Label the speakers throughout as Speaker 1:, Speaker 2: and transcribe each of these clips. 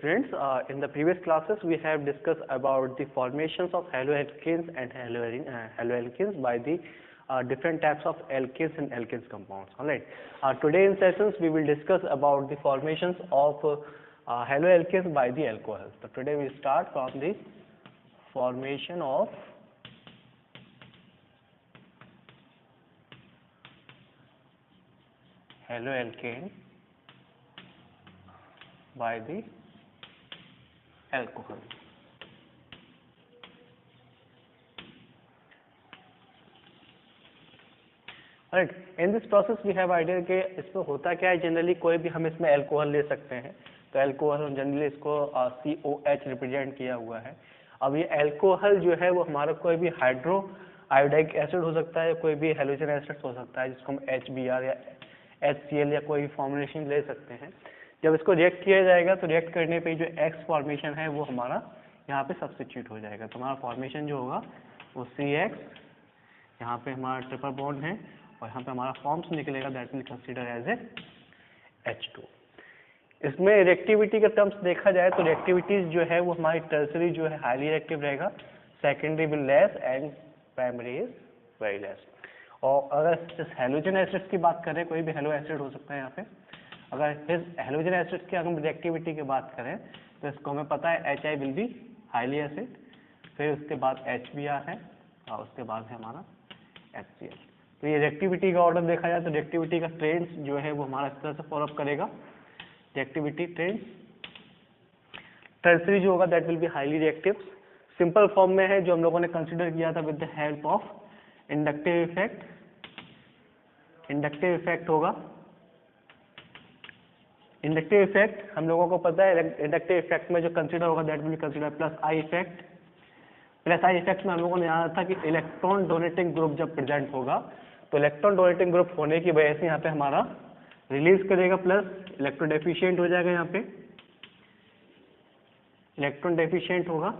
Speaker 1: students, in the previous classes we have discussed about the formations of haloalkanes and haloalkanes by the different types of alkanes and alkanes compounds. Alright. Today in sessions we will discuss about the formations of haloalkanes by the alcohols. So today we start from the formation of haloalkane by the alcohol. Alright, in this process we have idea कि इसमें होता क्या है, generally कोई भी हम इसमें alcohol ले सकते हैं, तो अल्कोहल जनरली इसको COH रिप्रेजेंट किया हुआ है. अब ये अल्कोहल जो है वो हमारा कोई भी हाइड्रो आयोडाइक एसिड हो सकता है, कोई भी हेलोजन एसिड हो सकता है जिसको हम HBr या HCl या कोई फॉर्मुलेशन ले सकते हैं. जब इसको रिएक्ट किया जाएगा तो रिएक्ट करने पे जो X फॉर्मेशन है वो हमारा यहाँ पे सब्स्टिट्यूट हो जाएगा. तो हमारा फॉर्मेशन जो होगा वो CX, यहाँ पे हमारा ट्रिपल बॉन्ड है और यहाँ पे हमारा फॉर्म्स निकलेगा, that will consider as a H2. इसमें रिएक्टिविटी के टर्म्स देखा जाए तो रिएक्टिविटीज जो है वो हमारी टर्सरी जो है हाईली रिएक्टिव रहेगा, secondary will less and primary is very less. और अगर हेलोजन एसिड्स की बात करें, कोई भी हेलो एसिड हो सकता है यहाँ पे, अगर इस हेलोजन एसिड्स की अगर रिएक्टिविटी की बात करें तो इसको हमें पता है HI will be highly acid, फिर उसके बाद HBr है और उसके बाद है हमारा HCl. तो ये रिएक्टिविटी का ऑर्डर देखा जाए तो रिएक्टिविटी का ट्रेंड्स जो है वो हमारा इस तरह से फॉलो अप करेगा. रिएक्टिविटी ट्रेंड्स, टर्सरी जो होगा that will be highly reactive. Simple form में है जो हम लोगों ने कंसिडर किया था with the help of inductive effect. Inductive effect होगा, इंडक्टिव इफेक्ट हम लोगों को पता है इंडक्टिव इफेक्ट में जो कंसिडर होगा that will be consider plus I effect. Plus I effect में हम लोगों ने जाना था कि इलेक्ट्रॉन डोनेटिंग ग्रुप जब प्रेजेंट होगा तो इलेक्ट्रॉन डोनेटिंग ग्रुप होने की वजह से यहाँ पे हमारा रिलीज करेगा, प्लस इलेक्ट्रॉन डेफिशिएंट हो जाएगा. यहाँ पे इलेक्ट्रॉन डेफिशिएंट होगा,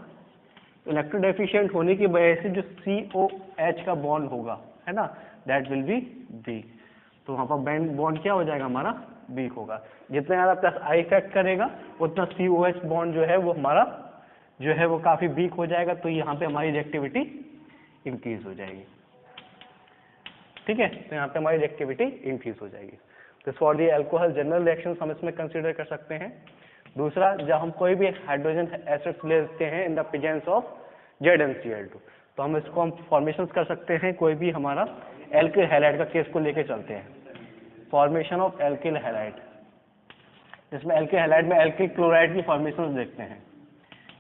Speaker 1: इलेक्ट्रॉन डेफिशिएंट होने की वजह से जो COH का बॉन्ड होगा है ना, दैट विल बी वीक. तो वहाँ पर बॉन्ड क्या हो जाएगा हमारा, वीक होगा. जितना ज़्यादा प्लस आई इफेक्ट करेगा उतना COH बॉन्ड जो है वो हमारा जो है वो काफ़ी वीक हो जाएगा. तो यहाँ पे हमारी रिएक्टिविटी इंक्रीज हो जाएगी. ठीक है, तो यहाँ पे हमारी रिएक्टिविटी इंक्रीज हो जाएगी. तो for the alcohol general reactions हम इसमें कंसीडर कर सकते हैं. दूसरा, जब हम कोई भी हाइड्रोजन एसिड्स लेते हैं इन द प्रेजेंस ऑफ ZnCl2 तो हम इसको हम फॉर्मेशंस कर सकते हैं. कोई भी हमारा एल्किल हैलाइड का केस को लेके चलते हैं. फॉर्मेशन ऑफ एल्किल हैलाइड, जिसमें एल्किल हैलाइड में एल्किल क्लोराइड की फॉर्मेशन देखते हैं.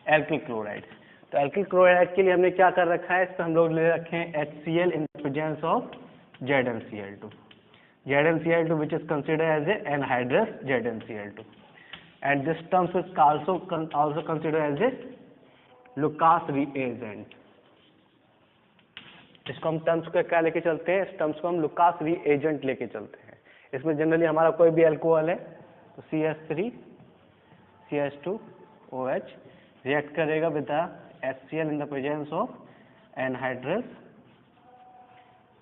Speaker 1: एल्किल क्लोराइड, तो एल्किल क्लोराइड के लिए हमने क्या कर रखा है, इस पर हम लोग ले रखे हैं HCl in presence of ZnCl2. ZnCl2 which is considered as a anhydrous ZnCl2, and this terms is also considered as a Lucas reagent. इसको हम टर्म्स को क्या लेके चलते हैं, इस टर्म्स को हम लुकास रीएजेंट लेके चलते हैं. इसमें जनरली हमारा कोई भी अल्कोहल है तो CH3 CH2OH रिएक्ट करेगा with the HCl in the presence of anhydrous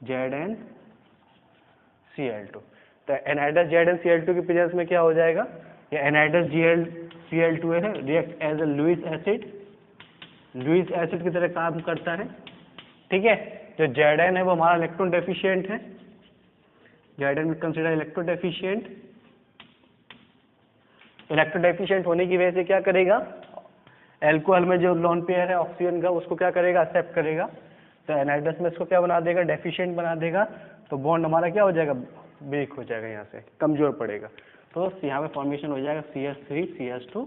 Speaker 1: ZnCl2. तो एनहाइड्रस ZnCl2 की प्रेजेंस में क्या हो जाएगा, ये एनहाइड्रस Cl2 है, react as a Lewis acid, Lewis acid की तरह काम करता है. ठीक है, जो Zn है वो हमारा इलेक्ट्रॉन डेफिशिएंट है, Zn will consider electron deficient. Electron deficient होने की वजह से क्या करेगा, अल्कोहल में जो लोन पेयर है ऑक्सीजन का उसको क्या करेगा, एक्सेप्ट करेगा. तो एनहाइड्रस में इसको क्या बना देगा, डेफिशिएंट बना देगा. तो बॉन्ड हमारा क्या हो जाएगा, वीक हो जाएगा, यहाँ से कमजोर पड़ेगा. तो यहाँ पे फॉर्मेशन हो जाएगा CH3 CH2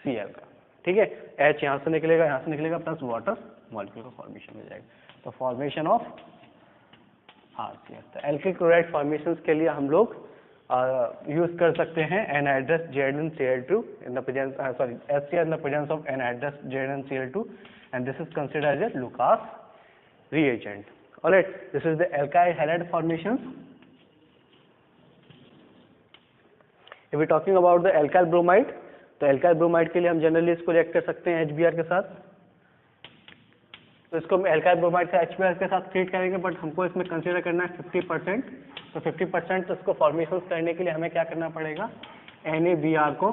Speaker 1: Cl का. ठीक है, H यहाँ से निकलेगा प्लस वाटर मॉलिक्यूल का फॉर्मेशन हो जाएगा. तो फॉर्मेशन ऑफ RCl. तो एल्किल क्लोराइड फॉर्मेशंस के लिए हम लोग यूज कर सकते हैं anhydrous ZnCl2 in the presence HCl in the presence of anhydrous ZnCl2 and this is considered as a Lucas reagent. Alright, this is the alkyl halide formations. If we talking about the alkyl bromide, तो alkyl bromide के लिए हम generally इसको react कर सकते हैं HBr के साथ. तो इसको हम alkyl bromide से HBr के साथ ट्रीट करेंगे, बट हमको इसमें कंसीडर करना है 50%. तो 50% इसको फॉर्मेशन करने के लिए हमें क्या करना पड़ेगा, NaBr को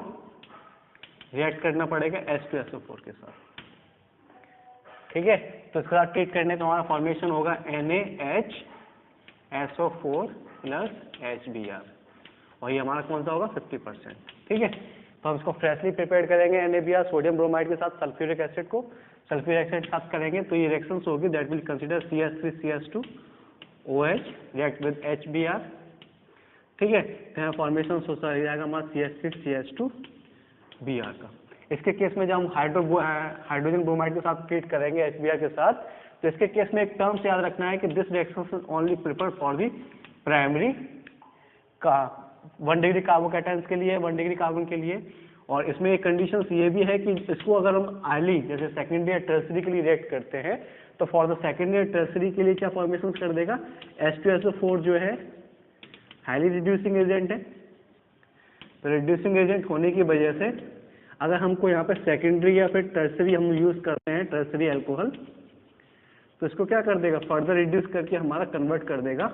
Speaker 1: रिएक्ट करना पड़ेगा H2SO4 के साथ, ठीक है। तो इसके साथ ट्रीट करने का हमारा फॉर्मेशन होगा NaHSO4 प्लस HBr, और ये हमारा कौन सा होगा 50%, ठीक है। तो हम इसको फ्रेशली प्रिपेयर करेंगे NaBr सोडियम ब्रोमाइड के साथ सल्फ्यूरिक एसिड को, सल्फ्यूरिक एसिड के साथ करेंगे तो ये रिएक्शंस होगी that will consider CH3CH2OH react with HBr, ठीक है। तो यहाँ फॉर्मेशन होता रह जाएगा हमारा CH3CH2Br का। इसके केस में जब हम हाइड्रोजन ब्रोमाइड के साथ ट्रीट करेंगे HBr के साथ, तो इसके केस में एक टर्म से याद रखना है कि this reaction only prefer for the primary का 1 डिग्री कार्बोकैटायंस के लिए, 1 डिग्री कार्बन के लिए। और इसमें एक कंडीशन ये भी है कि इसको अगर हम आर्ली जैसे सेकेंडरी या टर्सरी के लिए रिएक्ट करते हैं तो फॉर द सेकेंडरी या टर्सरी के लिए क्या फॉर्मेशन कर देगा, H2SO4 जो है हाईली रिड्यूसिंग एजेंट है, तो रिड्यूसिंग एजेंट होने की वजह से अगर हमको यहाँ पे सेकेंडरी या फिर टर्सरी हम यूज करते हैं टर्सरी अल्कोहल, तो इसको क्या कर देगा, फर्दर रिड्यूस करके हमारा कन्वर्ट कर देगा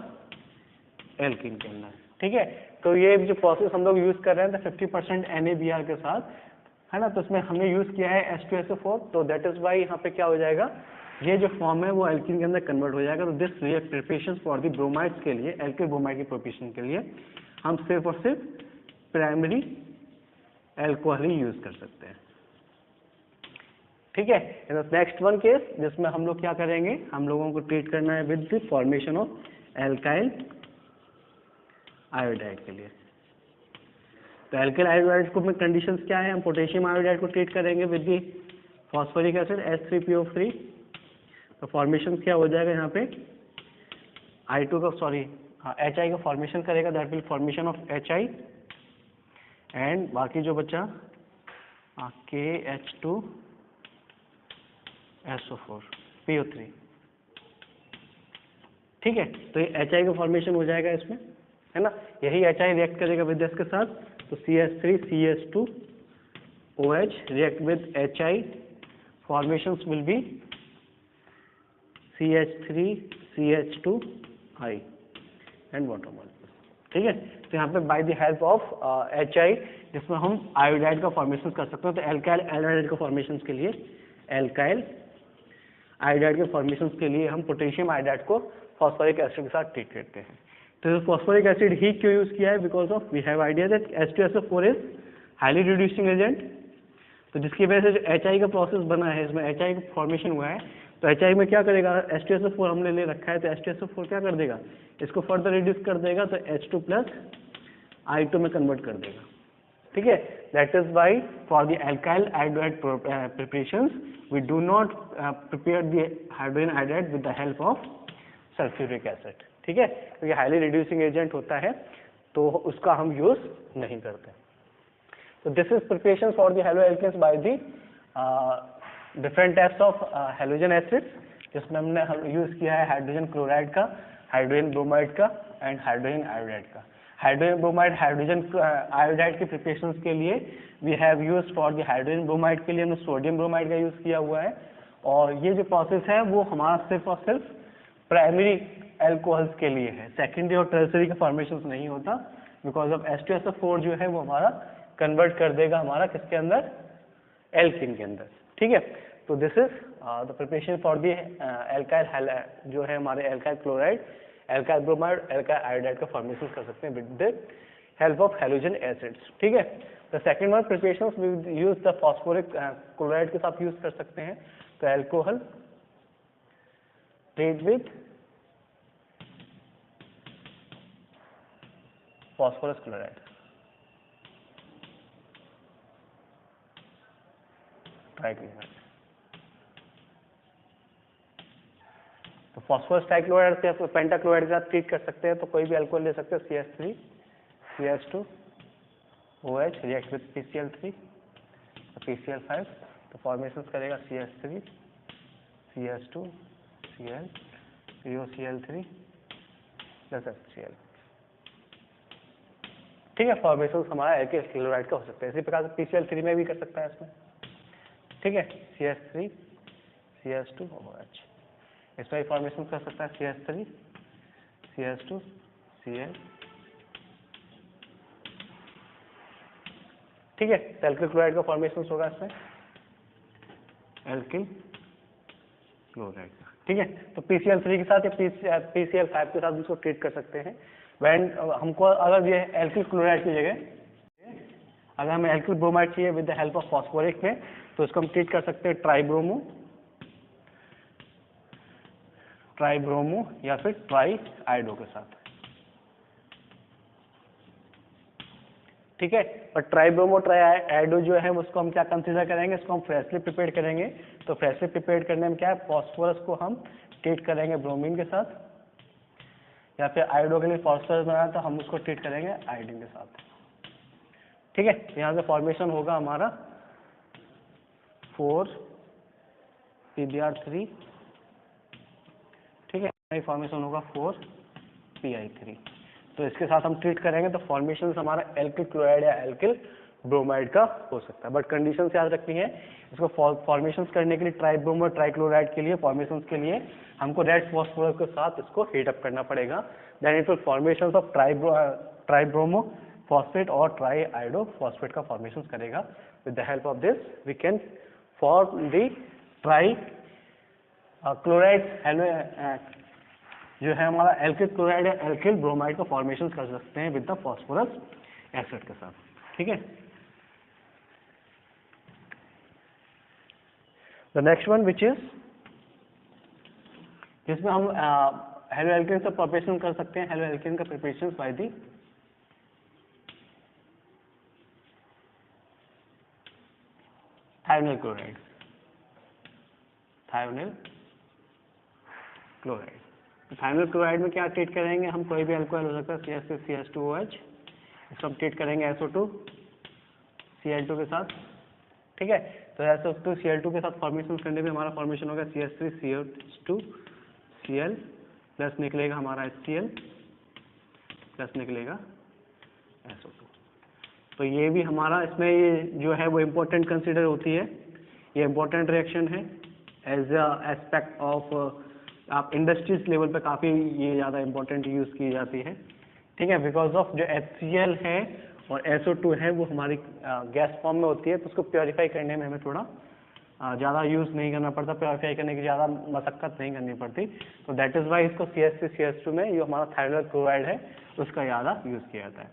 Speaker 1: एल्कीन के अंदर, ठीक है। तो ये जो प्रोसेस हम लोग यूज कर रहे हैं 50% NaBr के साथ, है ना, तो इसमें हमने यूज किया है H2SO4, तो दैट इज वाई यहाँ पे क्या हो जाएगा, ये जो फॉर्म है वो एल्कीन के अंदर कन्वर्ट हो जाएगा। तो this preparation for the bromides के लिए, एल्किल ब्रोमाइड की प्रिपरेशन के लिए हम सिर्फ और सिर्फ प्राइमरी अल्कोहल ही यूज कर सकते हैं, ठीक है। नेक्स्ट वन केस जिसमें हम लोग क्या करेंगे, हम लोगों को ट्रीट करना है with the formation of alkyl iodide के लिए। तो एल्काइल आयोडाइड को में कंडीशंस क्या है, हम पोटेशियम आयोडाइड को ट्रीट करेंगे with the phosphoric acid H3PO3। तो फॉर्मेशन क्या हो जाएगा यहाँ पे, I2 का सॉरी HI का फॉर्मेशन करेगा, that will formation of HI, and बाकी जो बचा KH2SO4 PO3, ठीक है। तो ये HI का फॉर्मेशन हो जाएगा इसमें, है ना, यही HI रिएक्ट करेगा विद के साथ, तो CH3CH2OH react with HI, formations will be CH3CH2I and water molecule, ठीक है। तो यहाँ पे by the help of HI जिसमें हम आयोडाइड का फॉर्मेशन कर सकते हैं, तो एल्काइल आयोडाइड का फॉर्मेशन के लिए, एल्काइल आयोडाइड के फॉर्मेशन के लिए हम पोटेशियम आयोडाइड को फॉस्फोरिक एसिड के साथ ट्रीट करते हैं। तो फॉस्फोरिक एसिड ही क्यों यूज किया है, because of we have idea that H2SO4 is highly reducing agent, तो जिसकी वजह से जो HI का प्रोसेस बना है, इसमें HI का फॉर्मेशन हुआ है, तो HI में क्या करेगा, H2SO4 हमने ले रखा है, तो H2SO4 क्या कर देगा, इसको फर्दर रिड्यूस कर देगा, तो H2 प्लस I2 में कन्वर्ट कर देगा, ठीक है। That is why for the alkyl iodide preparations we do not prepare the hydrogen iodide with the help of sulphuric acid, ठीक है, क्योंकि हाईली रिड्यूसिंग एजेंट होता है तो उसका हम यूज नहीं करते। तो this is preparation for the halo alkanes by the different types of halogen acids, जिसमें हमने यूज किया है हाइड्रोजन क्लोराइड का, हाइड्रोजन ब्रोमाइड का एंड हाइड्रोजन आयोडाइड का। हाइड्रोजन ब्रोमाइड हाइड्रोजन आयोडाइड के प्रिपरेशंस के लिए we have use for the hydrogen bromide के लिए हमने सोडियम ब्रोमाइड का यूज किया हुआ है, और ये जो प्रोसेस है वो हमारा सिर्फ और सिर्फ प्राइमरी अल्कोहल्स के लिए है, सेकेंडरी और टर्सरी का फॉर्मेशन नहीं होता, बिकॉज ऑफ H2SO4 जो है वो हमारा कन्वर्ट कर देगा हमारा किसके अंदर, एल्कीन के अंदर, ठीक है। तो this is the preparation for the alkyl जो है हमारे alkyl chloride, alkyl bromide, alkyl iodide का फॉर्मेशन कर सकते हैं with the help of halogen acids, ठीक है। The second one preparations we use the phosphoric chloride के साथ यूज कर सकते हैं, तो alcohol treat with phosphorus chloride, trichloride. तो फॉस्फोरस ट्राइक्लोराइड से आप पेंटाक्लोराइड के साथ ट्रीट कर सकते हैं, तो कोई भी अल्कोहल ले सकते हैं, CH3CH2OH react with PCl3 PCl5, तो फॉर्मेशन करेगा CH3CH2Cl POCl3 प्लस HCl, ठीक है। फॉर्मेशन हमारा एल्काइल क्लोराइड का हो सकता है, इसी प्रकार से PCl3 में भी कर सकता है इसमें, ठीक है, CH3CH2OH, इसमें फॉर्मेशन कर सकता है CH3CH2Cl, ठीक है, तो एल्किल क्लोराइड का फॉर्मेशन होगा इसमें एल्किल क्लोराइड का, ठीक है। तो PCl3 के साथ या PCl5 के साथ इसको ट्रीट कर सकते हैं। वैन हमको अगर ये एल्किल क्लोराइड की जगह अगर हमें एल्किल ब्रोमाइड चाहिए with the help of phosphoric में, तो इसको हम ट्रीट कर सकते हैं ट्राइब्रोमो या फिर ट्राई आइडो के साथ, ठीक है। पर ट्राइब्रोमो ट्राई आइडो जो है उसको हम क्या कंसीडर करेंगे, इसको हम फ्रेशली प्रिपेयर करेंगे। तो फ्रेशली प्रिपेयर करने में क्या है, फॉस्फोरस को हम ट्रीट करेंगे ब्रोमीन के साथ, या फिर आइडो के लिए फॉस्फोरस बनाया तो हम उसको ट्रीट करेंगे आयोडीन के साथ, ठीक है। यहाँ से फॉर्मेशन होगा हमारा 4PbR3, ठीक है, फॉर्मेशन होगा 4Pi3। तो इसके साथ हम ट्रीट करेंगे तो फॉर्मेशन हमारा एल्किल क्लोराइड या एल्किल ब्रोमाइड का हो सकता है। बट कंडीशंस याद रखनी है, इसको फॉर्मेशन करने के लिए ट्राइब्रोमो ट्राइक्लोराइड के लिए फॉर्मेशन के लिए हमको रेड फॉस्फोरस के साथ इसको हीट अप करना पड़ेगा। Then it will formation of tribromo phosphate और ट्राई आइडो फॉस्फेट का फॉर्मेशन करेगा। With the help of this we can form the tri chloride जो है हमारा एल्किल क्लोराइड या एल्किल ब्रोमाइड का फॉर्मेशन कर सकते हैं विद द फॉस्फोरस एसिड के साथ, ठीक है। The next one which is, जिसमें हम हेलो एल्केन का प्रिपरेशन कर सकते हैं, हेलो एल्केन का preparation by the thionyl chloride, thionyl chloride. Thionyl chloride में क्या ट्रीट करेंगे हम, कोई भी अल्कोहल हो सकता है CH2CH2OH, इसको हम ट्रीट करेंगे SO2Cl2 के साथ, ठीक है। तो SO2Cl2 के साथ फॉर्मेशन करने में हमारा फॉर्मेशन होगा CH3CO2Cl प्लस निकलेगा हमारा HCl प्लस निकलेगा SO2। तो ये भी हमारा इसमें ये जो है वो इम्पोर्टेंट कंसिडर होती है, ये इम्पोर्टेंट रिएक्शन है एज अ एस्पेक्ट ऑफ, आप इंडस्ट्रीज लेवल पे काफ़ी ये ज़्यादा इम्पोर्टेंट यूज़ की जाती है, ठीक है। बिकॉज ऑफ जो HCl है और SO2 है वो हमारी गैस फॉर्म में होती है, तो उसको प्योरीफाई करने में हमें थोड़ा ज़्यादा यूज़ नहीं करना पड़ता, प्योरीफाई करने की ज़्यादा मशक्कत नहीं करनी पड़ती। तो दैट इज़ वाई इसको CH3CH2 में जो हमारा थायोनिल क्लोराइड है उसका ज़्यादा यूज़ किया जाता है।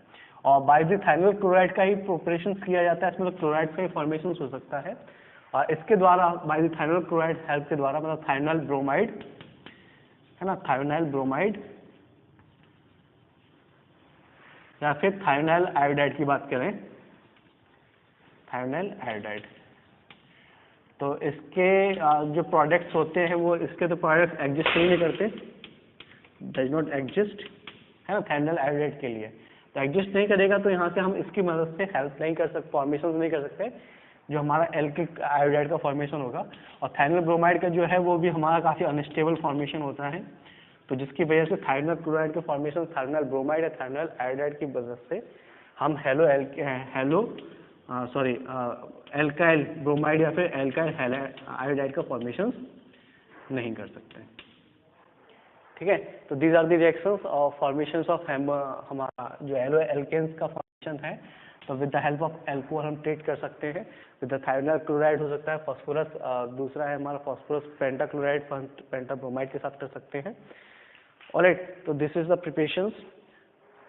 Speaker 1: और बाय द थायोनिल क्लोराइड का ही प्रिपरेशन किया जाता है, इसमें तो क्लोराइड का ही फॉर्मेशन हो सकता है। और इसके द्वारा by the thionyl chloride help के द्वारा, मतलब थायोनिल ब्रोमाइड है ना, थायोनाइल ब्रोमाइड या फिर थायोनाइल आयोडाइड की बात करें, थायोनाइल आयोडाइड, तो इसके जो प्रोडक्ट्स होते हैं वो इसके तो प्रोडक्ट्स एग्जिस्ट ही नहीं करते, डज नॉट एग्जिस्ट, है ना, थायोनाइल आयोडाइड के लिए। तो एग्जिस्ट नहीं करेगा तो यहाँ से हम इसकी मदद से हेल्प नहीं कर सकते, फॉर्मेशन नहीं कर सकते जो हमारा एल्किल आयोडाइड का फॉर्मेशन होगा। और थायोनाइल ब्रोमाइड का जो है वो भी हमारा काफ़ी अनस्टेबल फॉर्मेशन होता है, तो जिसकी वजह से थायोनाइल क्लोराइड के फॉर्मेशन थायोनाइल ब्रोमाइड या थायोनाइल आयोडाइड की वजह से हम एल्काइल ब्रोमाइड या फिर एल्काइल आयोडाइड का फॉर्मेशन नहीं कर सकते, ठीक है। तो दीज आर द रिएक्शंस और फॉर्मेशंस ऑफ हमारा जो एलो एल्केन्स का फॉर्मेशन है। तो with the help of alcohol हम ट्रीट कर सकते हैं। विद द थायोनाइल क्लोराइड हो सकता है फॉस्फोरस, दूसरा है हमारा फॉस्फोरस पेंटाक्लोराइड पेंटाब्रोमाइड के साथ कर सकते हैं। ऑलराइट, तो दिस इज द प्रिपरेशंस,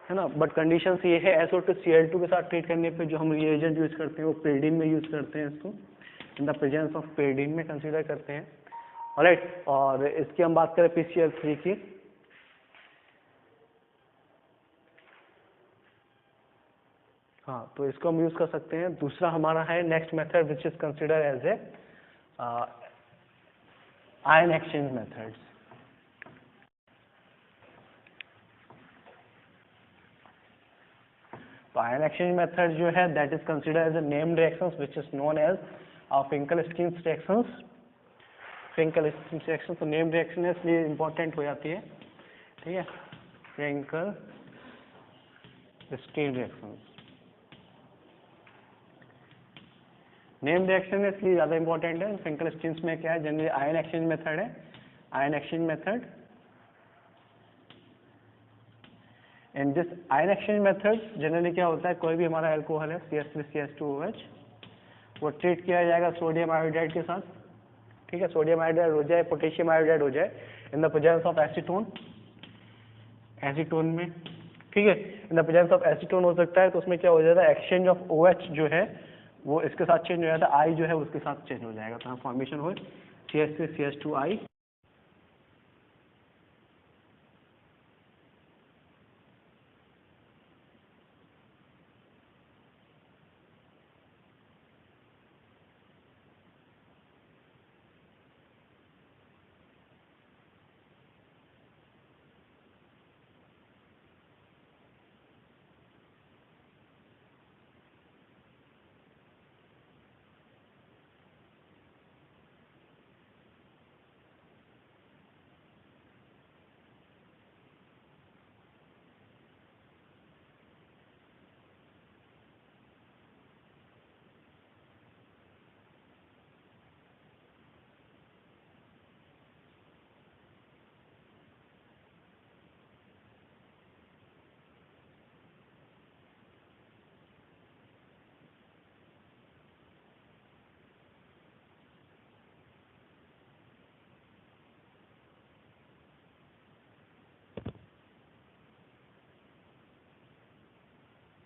Speaker 1: है ना। बट कंडीशंस ये है SO2Cl2 के साथ ट्रीट करने पे जो हम रिएजेंट यूज करते हैं वो पेरिडीन में यूज करते हैं, इसको इन द प्रेजेंस ऑफ पेरिडीन में कंसीडर करते हैं। ऑलराइट, और इसकी हम बात करें PCl3 की, हाँ, तो इसको हम यूज कर सकते हैं। दूसरा हमारा है next method which is consider as a ion exchange methods. तो आयन एक्सचेंज मेथड जो है that is consider as a named reactions which is known as Finkelstein's reactions. Finkelstein's reaction तो नेम्ड रिएक्शन है इसलिए इंपॉर्टेंट हो जाती है, ठीक है। फिंकल-स्टीन रिएक्शंस नेम रिएक्शन है इसलिए ज़्यादा इंपॉर्टेंट है। फिंकल-स्टीन्स में क्या है, जनरली आयन एक्सचेंज मेथड है। Ion exchange method in this ion exchange method generally क्या होता है, कोई भी हमारा एल्कोहल है CH3CH2OH, वो ट्रीट किया जाएगा सोडियम आयोडाइड के साथ, ठीक है, सोडियम आयोडाइड हो जाए, पोटेशियम आयोडाइड हो जाए, इन the presence of acetone, acetone में, ठीक है, इन द प्रेजेंस ऑफ एसीटोन हो सकता है, तो उसमें क्या हो जाता है, एक्सचेंज ऑफ OH जो है वो इसके साथ चेंज हो जाता है, I जो है उसके साथ चेंज हो जाएगा, ट्रांसफॉर्मेशन हो CH3CH2I